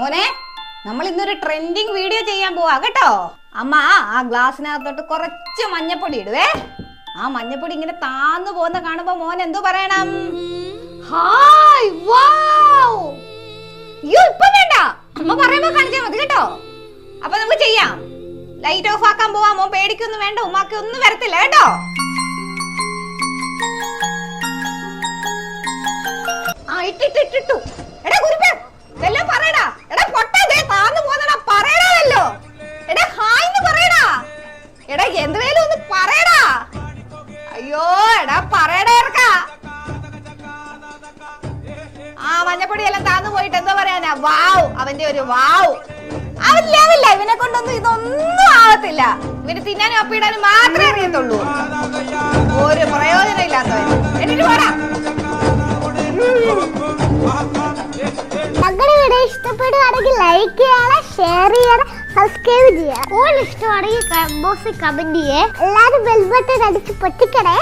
മോനെ, നമ്മൾ ഇന്നൊരു ട്രെൻഡിങ് വീഡിയോ ചെയ്യാൻ പോവാ കേട്ടോ. അമ്മ ആ ഗ്ലാസ്സിനകത്തോട്ട് കുറച്ച് മഞ്ഞപ്പൊടി ഇടുവേ. ആ മഞ്ഞപ്പൊടി ഇങ്ങനെ താന്നു പോകുന്ന കാണുമ്പോ മോൻ എന്തോ പറയണം? Hi wow. അയ്യോ ഇപ്പൊ വേണ്ട, അമ്മ പറയുമ്പോ കാണിച്ചാൽ മതി കേട്ടോ. അപ്പൊ നമുക്ക് ചെയ്യാം. ലൈറ്റ് ഓഫ് ആക്കാൻ പോവാ. മോൻ പേടിക്കൊന്നും വേണ്ട, ഉമ്മാക്ക് ഒന്നും വരത്തില്ല കേട്ടോ. ആ ഇട്ടിട്ടു. എടാ കുരുപ്പേ, എല്ലാം പറയടാ. എടാ പൊട്ടേ, ദേ താന്നു പോന്നടാ, പറയടാല്ലോ. എടാ ഹായ് എന്ന് പറയടാ. എടാ എന്തുവേലും ഒന്ന് പറയടാ. അയ്യോ എടാ പറയടാ ഇറക്കാ. ആ മഞ്ഞപ്പൊടി എല്ലാം താന്നു പോയിട്ട് എന്തോ പറയാനാ? വാവ്, അവന്റെ ഒരു വാവ്. ആവില്ല, ഇവനെ കൊണ്ടൊന്നും ഇതൊന്നും ആവത്തില്ല. ഇവന് തിന്നാനും അപ്പിടാനും മാത്രമേ അറിയത്തുള്ളൂ. ഒരു പ്രയോജനം ഇല്ലാത്തവൻ. എന്നിട്ട് പോടാ. ഞങ്ങളുടെ വീഡിയോ ഇഷ്ടപ്പെടുകയാണെങ്കിൽ ലൈക്ക് ചെയ്യണം, ഷെയർ ചെയ്യണം, സബ്സ്ക്രൈബ് ചെയ്യണം. ഇഷ്ടമാണെങ്കിൽ കമന്റ് ചെയ്യേ. എല്ലാവരും ബെൽ ബട്ടൺ അടിച്ച് പൊട്ടിക്കണേ.